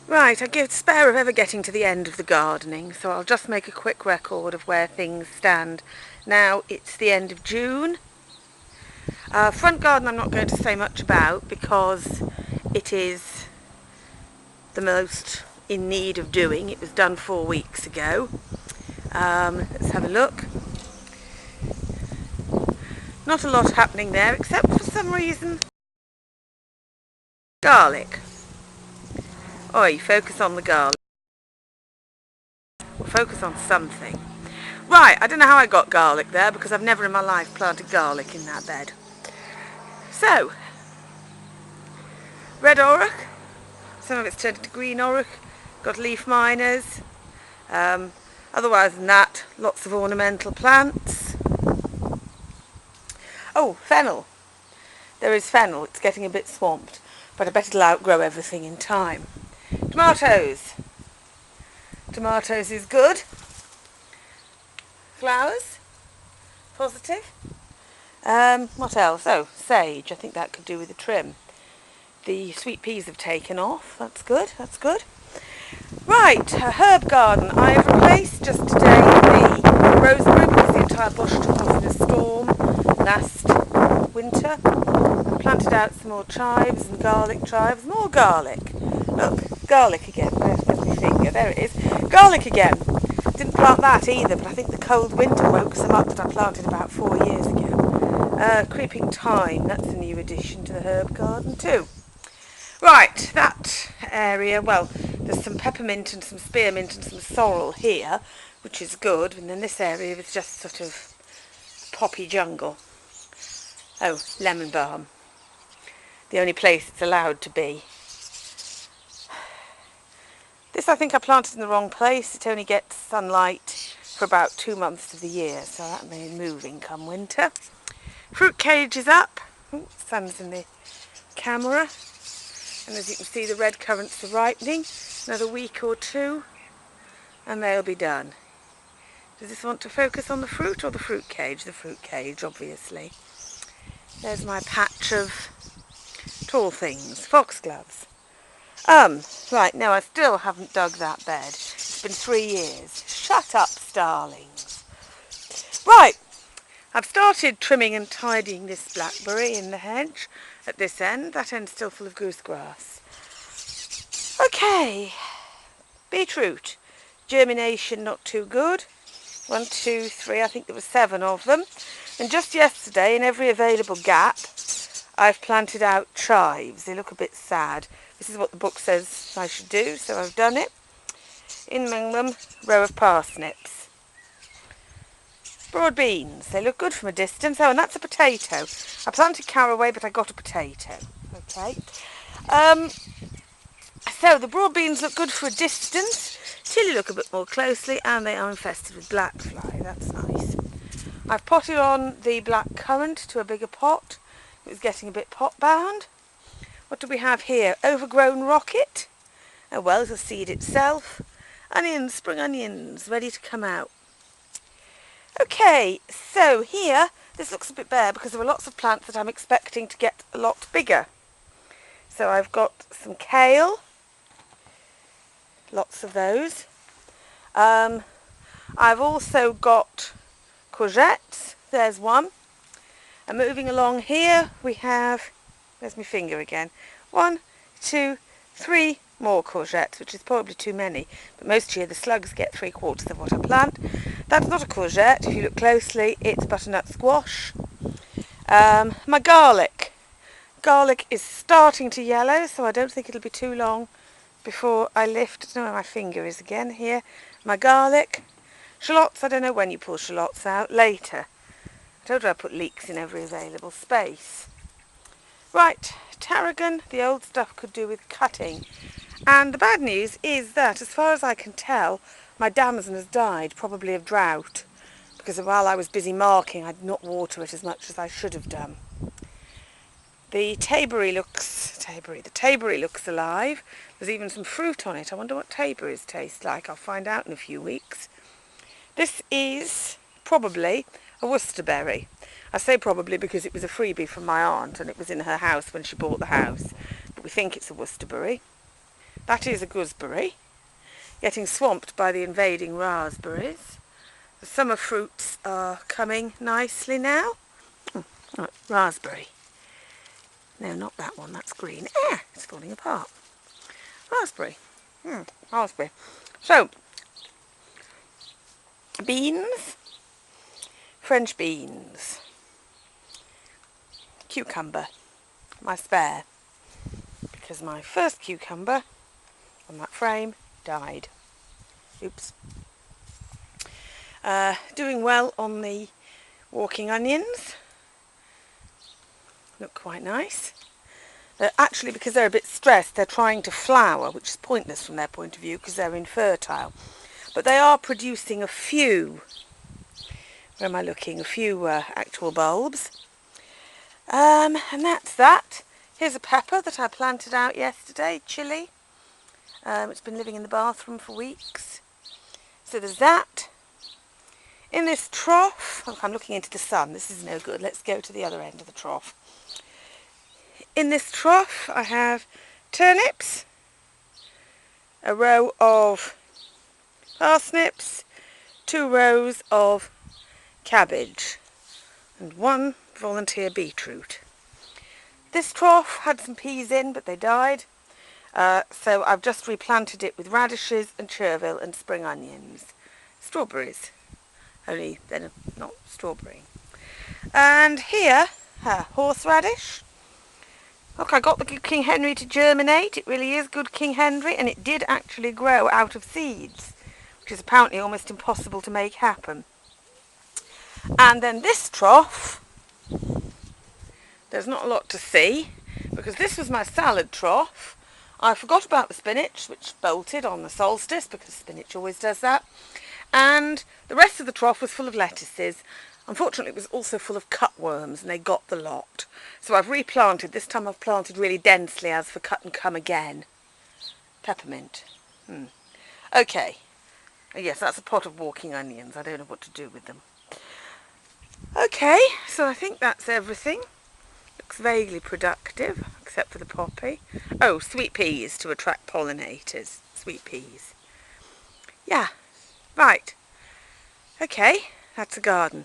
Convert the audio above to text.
Right, I despair of ever getting to the end of the gardening, so I'll just make a quick record of where things stand. Now it's the end of June. Front garden I'm not going to say much about because it is the most in need of doing. It was done 4 weeks ago. Let's have a look. Not a lot happening there except for some reason. Garlic. Oi, focus on the garlic. We'll focus on something. Right, I don't know how I got garlic there because I've never in my life planted garlic in that bed. So, red auroch, some of it's turned into green auroch, got leaf miners, otherwise than that, lots of ornamental plants. Oh, fennel. There is fennel, it's getting a bit swamped, but I bet it'll outgrow everything in time. Tomatoes. Tomatoes is good. Flowers, positive. What else? Oh, sage. I think that could do with a trim. The sweet peas have taken off. That's good. That's good. Right, a herb garden. I have replaced just today the rosemary because the entire bush took off in a storm last winter. I planted out some more chives and garlic chives. More garlic. Look, garlic again. Where's my finger? There it is. Garlic again. Didn't plant that either, but I think the cold winter woke some up that I planted about 4 years ago. Creeping thyme, that's a new addition to the herb garden too. Right, that area, well, there's some peppermint and some spearmint and some sorrel here, which is good, and then this area is just sort of poppy jungle. Oh, lemon balm. The only place it's allowed to be. This I think I planted in the wrong place. It only gets sunlight for about 2 months of the year, so that may be moving come winter. Fruit cage is up. Ooh, sun's in the camera. And as you can see, the red currants are ripening. Another week or two and they'll be done. Does this want to focus on the fruit or the fruit cage? The fruit cage, obviously. There's my patch of tall things, foxgloves. Right, no, I still haven't dug that bed. It's been 3 years. Shut up, starlings. Right, I've started trimming and tidying this blackberry in the hedge at this end. That end's still full of goosegrass. Okay, beetroot. Germination not too good. 1, 2, 3, I think there were 7 of them. And just yesterday, in every available gap, I've planted out chives. They look a bit sad. This is what the book says I should do, so I've done it. In among them, row of parsnips. Broad beans. They look good from a distance. Oh, and that's a potato. I planted caraway, but I got a potato. Okay. So the broad beans look good for a distance till you look a bit more closely, and they are infested with black fly. That's nice. I've potted on the black currant to a bigger pot. It was getting a bit pot bound. What do we have here? Overgrown rocket. Oh well, it'll seed itself. Onions, spring onions, ready to come out. Okay, so here, this looks a bit bare because there are lots of plants that I'm expecting to get a lot bigger. So I've got some kale. Lots of those. I've also got courgettes. There's one. And moving along here, we have, there's my finger again, 1, 2, 3 more courgettes, which is probably too many. But most year the slugs get 3/4 of what I plant. That's not a courgette. If you look closely, it's butternut squash. My garlic. Garlic is starting to yellow, so I don't think it'll be too long before I lift. I don't know where my finger is again. Here. My garlic. Shallots, I don't know when you pull shallots out. Later. I told you I put leeks in every available space. Right, tarragon, the old stuff could do with cutting. And the bad news is that, as far as I can tell, my damson has died, probably of drought, because while I was busy marking, I did not water it as much as I should have done. The taberry looks alive. There's even some fruit on it. I wonder what taberries taste like. I'll find out in a few weeks. This is probably a Worcesterberry. I say probably because it was a freebie from my aunt and it was in her house when she bought the house. But we think it's a Worcesterberry. That is a gooseberry, getting swamped by the invading raspberries. The summer fruits are coming nicely now. Right, raspberry. No, not that one, that's green. It's falling apart. Raspberry. Raspberry. So, beans, French beans, cucumber, my spare, because my first cucumber on that frame died. Oops. Doing well on the walking onions. Look quite nice. Actually, because they're a bit stressed, they're trying to flower, which is pointless from their point of view because they're infertile. But they are producing a few, where am I looking, a few actual bulbs. And that's that. Here's a pepper that I planted out yesterday, chili. It's been living in the bathroom for weeks. So there's that. In this trough, oh, I'm looking into the sun, this is no good. Let's go to the other end of the trough. In this trough I have turnips, a row of parsnips, 2 rows of cabbage, and 1 volunteer beetroot. This trough had some peas in, but they died, so I've just replanted it with radishes and chervil and spring onions. Strawberries, only they're not strawberry. And here, horseradish. Look, I got the good King Henry to germinate. It really is good King Henry, and it did actually grow out of seeds, which is apparently almost impossible to make happen. And then this trough, there's not a lot to see, because this was my salad trough. I forgot about the spinach, which bolted on the solstice, because spinach always does that. And the rest of the trough was full of lettuces. Unfortunately, it was also full of cutworms, and they got the lot. So I've replanted. This time I've planted really densely, as for cut and come again. Peppermint. Okay. Yes, that's a pot of walking onions. I don't know what to do with them. Okay, so I think that's everything. Looks vaguely productive, except for the poppy. Oh, sweet peas to attract pollinators. Sweet peas. Yeah, right. Okay, that's a garden.